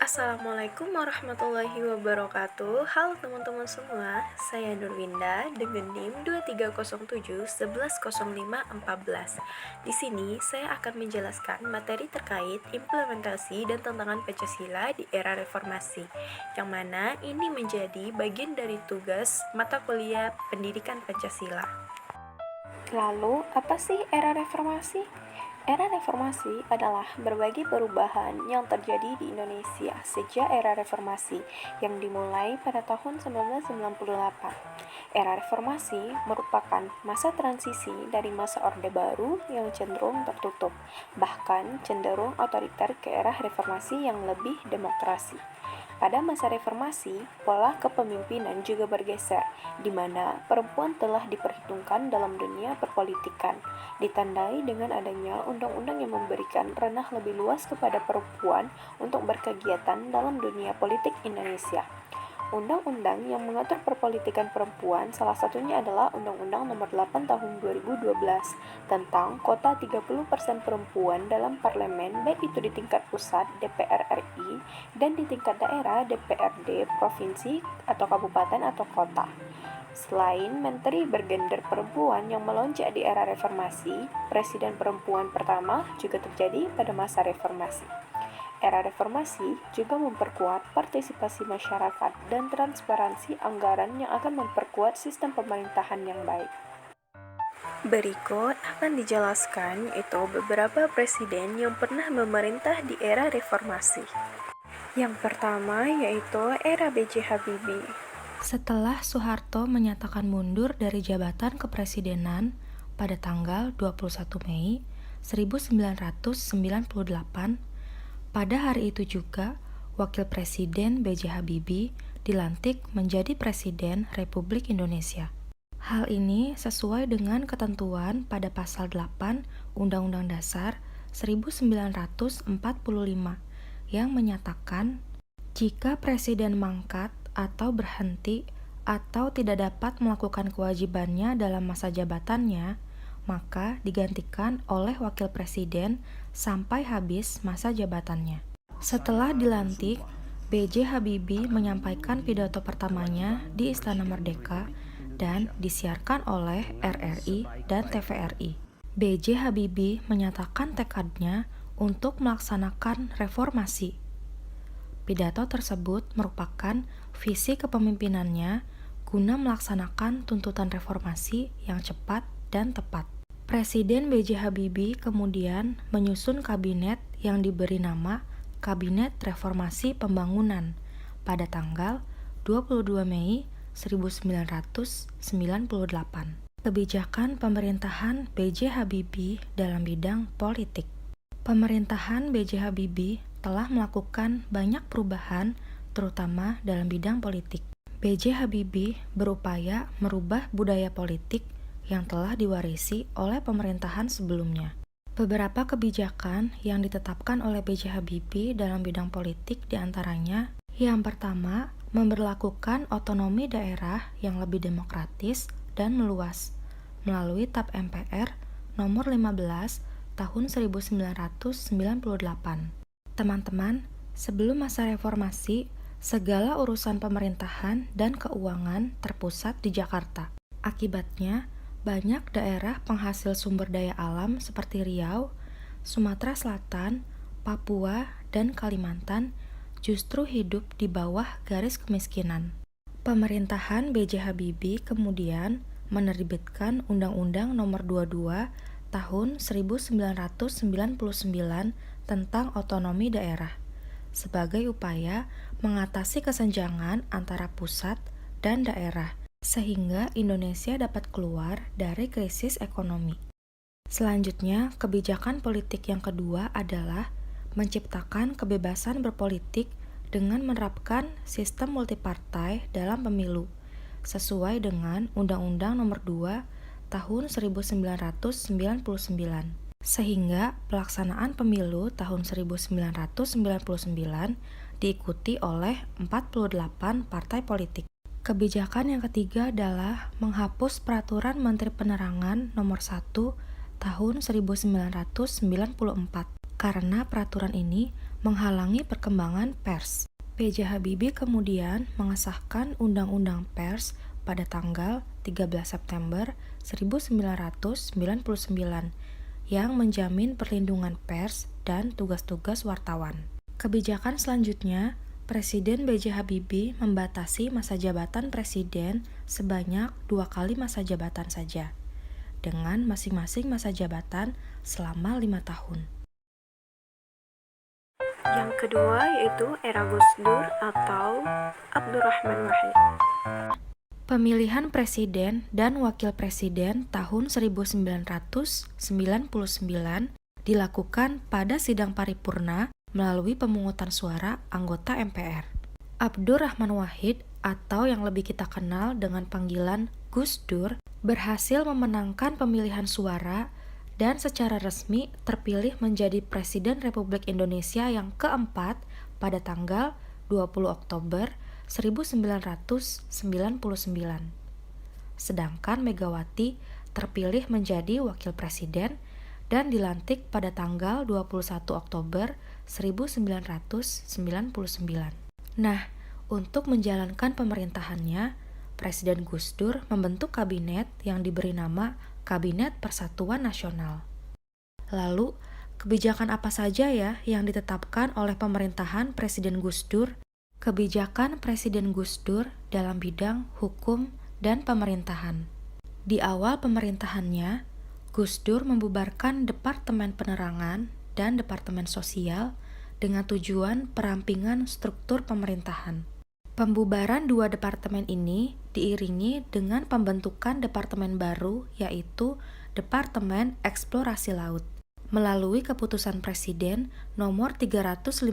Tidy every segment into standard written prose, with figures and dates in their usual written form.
Assalamualaikum warahmatullahi wabarakatuh. Halo teman-teman semua, saya Nurwinda dengan NIM 2307110514. Di sini saya akan menjelaskan materi terkait implementasi dan tantangan Pancasila di era reformasi, yang mana ini menjadi bagian dari tugas mata kuliah Pendidikan Pancasila. Lalu, apa sih era reformasi? Era reformasi adalah berbagai perubahan yang terjadi di Indonesia sejak era reformasi yang dimulai pada tahun 1998. Era reformasi merupakan masa transisi dari masa Orde Baru yang cenderung tertutup, bahkan cenderung otoriter ke era reformasi yang lebih demokrasi. Pada masa reformasi, pola kepemimpinan juga bergeser, di mana perempuan telah diperhitungkan dalam dunia perpolitikan, ditandai dengan adanya undang-undang yang memberikan ranah lebih luas kepada perempuan untuk berkegiatan dalam dunia politik Indonesia. Undang-undang yang mengatur perpolitikan perempuan salah satunya adalah Undang-Undang Nomor 8 Tahun 2012 tentang kota 30% perempuan dalam parlemen, baik itu di tingkat pusat DPR RI dan di tingkat daerah DPRD provinsi atau kabupaten atau kota. Selain menteri bergender perempuan yang melonjak di era reformasi, presiden perempuan pertama juga terjadi pada masa reformasi. Era reformasi juga memperkuat partisipasi masyarakat dan transparansi anggaran yang akan memperkuat sistem pemerintahan yang baik. Berikut akan dijelaskan itu beberapa presiden yang pernah memerintah di era reformasi. Yang pertama yaitu era B.J. Habibie. Setelah Soeharto menyatakan mundur dari jabatan kepresidenan pada tanggal 21 Mei 1998, pada hari itu juga Wakil Presiden B.J. Habibie dilantik menjadi Presiden Republik Indonesia. Hal ini sesuai dengan ketentuan pada pasal 8 Undang-Undang Dasar 1945 yang menyatakan jika Presiden mangkat atau berhenti atau tidak dapat melakukan kewajibannya dalam masa jabatannya, maka digantikan oleh Wakil Presiden sampai habis masa jabatannya. Setelah dilantik, B.J. Habibie menyampaikan pidato pertamanya di Istana Merdeka dan disiarkan oleh RRI dan TVRI. B.J. Habibie menyatakan tekadnya untuk melaksanakan reformasi. Pidato tersebut merupakan visi kepemimpinannya guna melaksanakan tuntutan reformasi yang cepat dan tepat. Presiden B.J. Habibie kemudian menyusun kabinet yang diberi nama Kabinet Reformasi Pembangunan pada tanggal 22 Mei 1998. Kebijakan pemerintahan B.J. Habibie dalam bidang politik. Pemerintahan B.J. Habibie telah melakukan banyak perubahan terutama dalam bidang politik. B.J. Habibie berupaya merubah budaya politik yang telah diwarisi oleh pemerintahan sebelumnya. Beberapa kebijakan yang ditetapkan oleh B.J. Habibie dalam bidang politik diantaranya, yang pertama, memberlakukan otonomi daerah yang lebih demokratis dan meluas melalui TAP MPR nomor 15 tahun 1998. Teman-teman, sebelum masa reformasi, segala urusan pemerintahan dan keuangan terpusat di Jakarta. Akibatnya, banyak daerah penghasil sumber daya alam seperti Riau, Sumatera Selatan, Papua, dan Kalimantan justru hidup di bawah garis kemiskinan. Pemerintahan B.J. Habibie kemudian menerbitkan Undang-Undang Nomor 22 Tahun 1999 tentang otonomi daerah sebagai upaya mengatasi kesenjangan antara pusat dan daerah, sehingga Indonesia dapat keluar dari krisis ekonomi. Selanjutnya, kebijakan politik yang kedua adalah menciptakan kebebasan berpolitik dengan menerapkan sistem multipartai dalam pemilu, sesuai dengan Undang-Undang Nomor 2 Tahun 1999, sehingga pelaksanaan pemilu tahun 1999 diikuti oleh 48 partai politik. Kebijakan yang ketiga adalah menghapus Peraturan Menteri Penerangan Nomor 1 Tahun 1994, karena peraturan ini menghalangi perkembangan pers. B.J. Habibie kemudian mengesahkan Undang-Undang Pers pada tanggal 13 September 1999 yang menjamin perlindungan pers dan tugas-tugas wartawan. Kebijakan selanjutnya, Presiden B.J. Habibie membatasi masa jabatan presiden sebanyak 2 kali masa jabatan saja, dengan masing-masing masa jabatan selama 5 tahun. Yang kedua yaitu era Gus Dur atau Abdurrahman Wahid. Pemilihan presiden dan wakil presiden tahun 1999 dilakukan pada sidang paripurna melalui pemungutan suara anggota MPR. Abdurrahman Wahid atau yang lebih kita kenal dengan panggilan Gus Dur berhasil memenangkan pemilihan suara dan secara resmi terpilih menjadi Presiden Republik Indonesia yang keempat pada tanggal 20 Oktober 1999. Sedangkan Megawati terpilih menjadi wakil presiden dan dilantik pada tanggal 21 Oktober 1999. Nah, untuk menjalankan pemerintahannya, Presiden Gus Dur membentuk kabinet yang diberi nama Kabinet Persatuan Nasional. Lalu, kebijakan apa saja ya yang ditetapkan oleh pemerintahan Presiden Gus Dur? Kebijakan Presiden Gus Dur dalam bidang hukum dan pemerintahan. Di awal pemerintahannya, Gus Dur membubarkan Departemen Penerangan dan Departemen Sosial dengan tujuan perampingan struktur pemerintahan. Pembubaran dua departemen ini diiringi dengan pembentukan departemen baru yaitu Departemen Eksplorasi Laut melalui keputusan Presiden nomor 355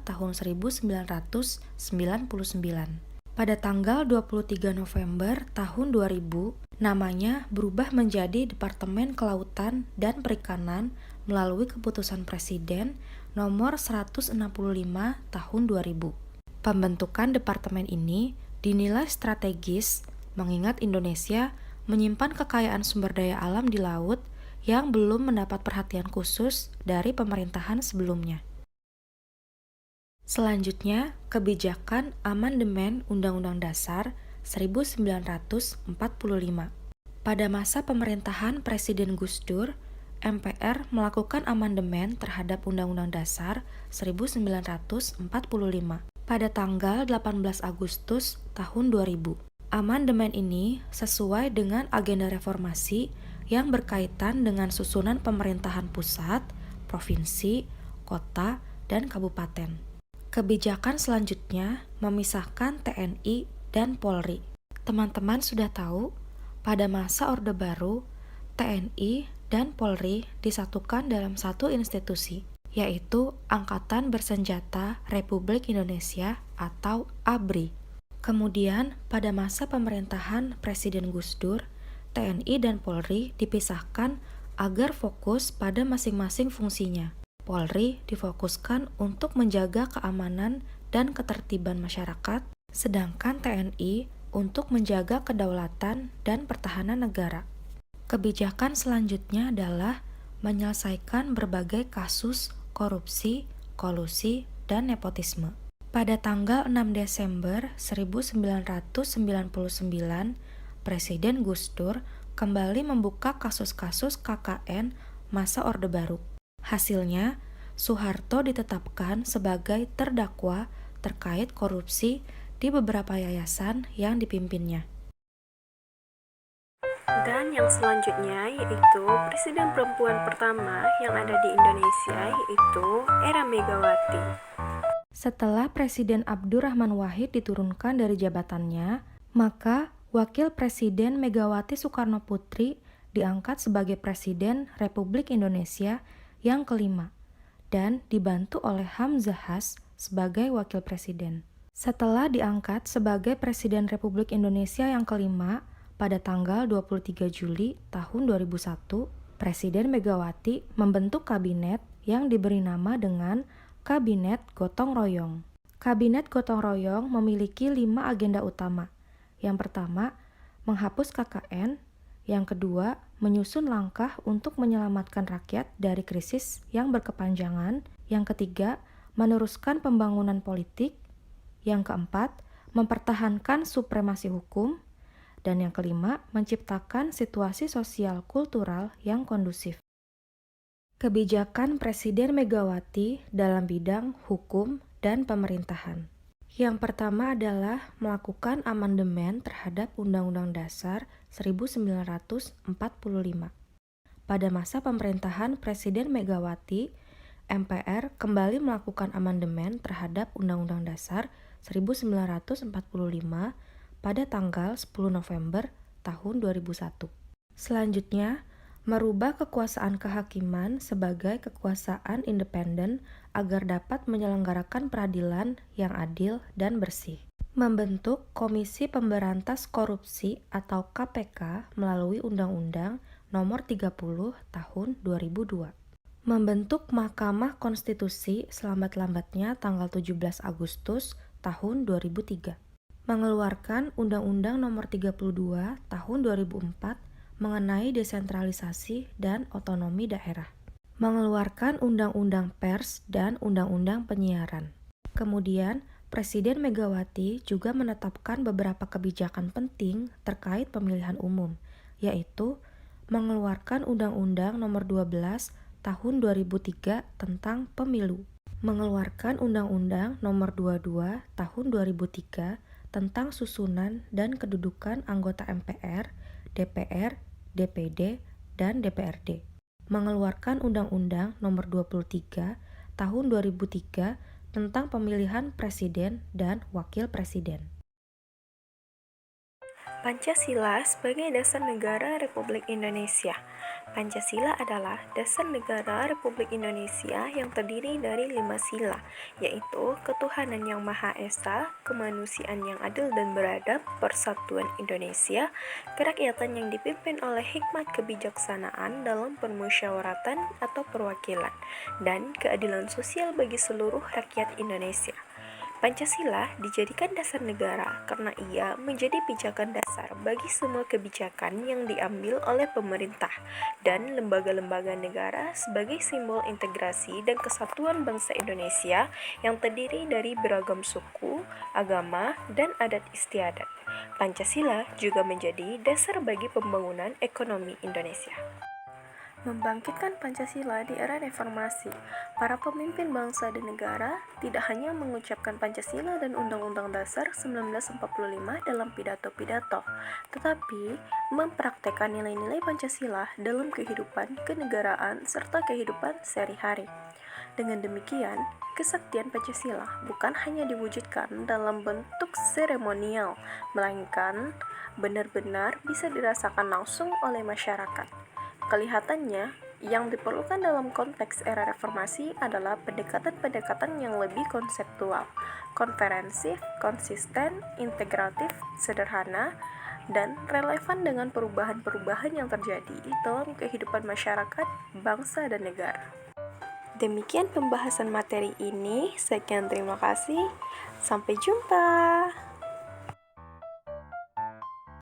tahun 1999. Pada tanggal 23 November tahun 2000, namanya berubah menjadi Departemen Kelautan dan Perikanan melalui keputusan Presiden nomor 165 tahun 2000. Pembentukan departemen ini dinilai strategis mengingat Indonesia menyimpan kekayaan sumber daya alam di laut yang belum mendapat perhatian khusus dari pemerintahan sebelumnya. Selanjutnya, kebijakan amandemen Undang-Undang Dasar 1945. Pada masa pemerintahan Presiden Gus Dur, MPR melakukan amandemen terhadap Undang-Undang Dasar 1945 pada tanggal 18 Agustus tahun 2000. Amandemen ini sesuai dengan agenda reformasi yang berkaitan dengan susunan pemerintahan pusat, provinsi, kota, dan kabupaten. Kebijakan selanjutnya memisahkan TNI dan Polri. Teman-teman sudah tahu, pada masa Orde Baru, TNI dan Polri disatukan dalam satu institusi, yaitu Angkatan Bersenjata Republik Indonesia atau ABRI. Kemudian, pada masa pemerintahan Presiden Gus Dur, TNI dan Polri dipisahkan agar fokus pada masing-masing fungsinya. Polri difokuskan untuk menjaga keamanan dan ketertiban masyarakat, sedangkan TNI untuk menjaga kedaulatan dan pertahanan negara. Kebijakan selanjutnya adalah menyelesaikan berbagai kasus korupsi, kolusi, dan nepotisme. Pada tanggal 6 Desember 1999, Presiden Gus Dur kembali membuka kasus-kasus KKN masa Orde Baru. Hasilnya, Soeharto ditetapkan sebagai terdakwa terkait korupsi di beberapa yayasan yang dipimpinnya. Dan yang selanjutnya yaitu Presiden perempuan pertama yang ada di Indonesia yaitu era Megawati. Setelah Presiden Abdurrahman Wahid diturunkan dari jabatannya, maka Wakil Presiden Megawati Soekarno Putri diangkat sebagai Presiden Republik Indonesia yang kelima dan dibantu oleh Hamzahas sebagai Wakil Presiden. Setelah diangkat sebagai Presiden Republik Indonesia yang kelima pada tanggal 23 Juli tahun 2001, Presiden Megawati membentuk kabinet yang diberi nama dengan Kabinet Gotong Royong. Kabinet Gotong Royong memiliki 5 agenda utama. Yang pertama, menghapus KKN. Yang kedua, menyusun langkah untuk menyelamatkan rakyat dari krisis yang berkepanjangan. Yang ketiga, meneruskan pembangunan politik. Yang keempat, mempertahankan supremasi hukum. Dan yang kelima, menciptakan situasi sosial kultural yang kondusif. Kebijakan Presiden Megawati dalam bidang hukum dan pemerintahan. Yang pertama adalah melakukan amandemen terhadap Undang-Undang Dasar 1945. Pada masa pemerintahan Presiden Megawati, MPR kembali melakukan amandemen terhadap Undang-Undang Dasar 1945 pada tanggal 10 November tahun 2001. Selanjutnya, merubah kekuasaan kehakiman sebagai kekuasaan independen agar dapat menyelenggarakan peradilan yang adil dan bersih. Membentuk Komisi Pemberantas Korupsi atau KPK melalui Undang-Undang Nomor 30 Tahun 2002. Membentuk Mahkamah Konstitusi selambat-lambatnya tanggal 17 Agustus tahun 2003. Mengeluarkan Undang-Undang Nomor 32 Tahun 2004 mengenai desentralisasi dan otonomi daerah. Mengeluarkan Undang-Undang Pers dan Undang-Undang Penyiaran. Kemudian, Presiden Megawati juga menetapkan beberapa kebijakan penting terkait pemilihan umum, yaitu mengeluarkan Undang-Undang Nomor 12 Tahun 2003 tentang pemilu, mengeluarkan Undang-Undang Nomor 22 Tahun 2003 tentang susunan dan kedudukan anggota MPR, DPR, DPD, dan DPRD, mengeluarkan Undang-Undang Nomor 23 Tahun 2003 tentang pemilihan presiden dan wakil presiden. Pancasila sebagai dasar negara Republik Indonesia. Pancasila adalah dasar negara Republik Indonesia yang terdiri dari 5 sila, yaitu ketuhanan yang Maha Esa, kemanusiaan yang adil dan beradab, persatuan Indonesia, kerakyatan yang dipimpin oleh hikmat kebijaksanaan dalam permusyawaratan atau perwakilan, dan keadilan sosial bagi seluruh rakyat Indonesia. Pancasila dijadikan dasar negara karena ia menjadi pijakan dasar bagi semua kebijakan yang diambil oleh pemerintah dan lembaga-lembaga negara sebagai simbol integrasi dan kesatuan bangsa Indonesia yang terdiri dari beragam suku, agama, dan adat istiadat. Pancasila juga menjadi dasar bagi pembangunan ekonomi Indonesia. Membangkitkan Pancasila di era reformasi, para pemimpin bangsa dan negara tidak hanya mengucapkan Pancasila dan Undang-Undang Dasar 1945 dalam pidato-pidato, tetapi mempraktekkan nilai-nilai Pancasila dalam kehidupan kenegaraan serta kehidupan sehari-hari. Dengan demikian, kesaktian Pancasila bukan hanya diwujudkan dalam bentuk seremonial, melainkan benar-benar bisa dirasakan langsung oleh masyarakat. Kelihatannya, yang diperlukan dalam konteks era reformasi adalah pendekatan-pendekatan yang lebih konseptual, konferensif, konsisten, integratif, sederhana, dan relevan dengan perubahan-perubahan yang terjadi dalam kehidupan masyarakat, bangsa, dan negara. Demikian pembahasan materi ini. Sekian, terima kasih. Sampai jumpa.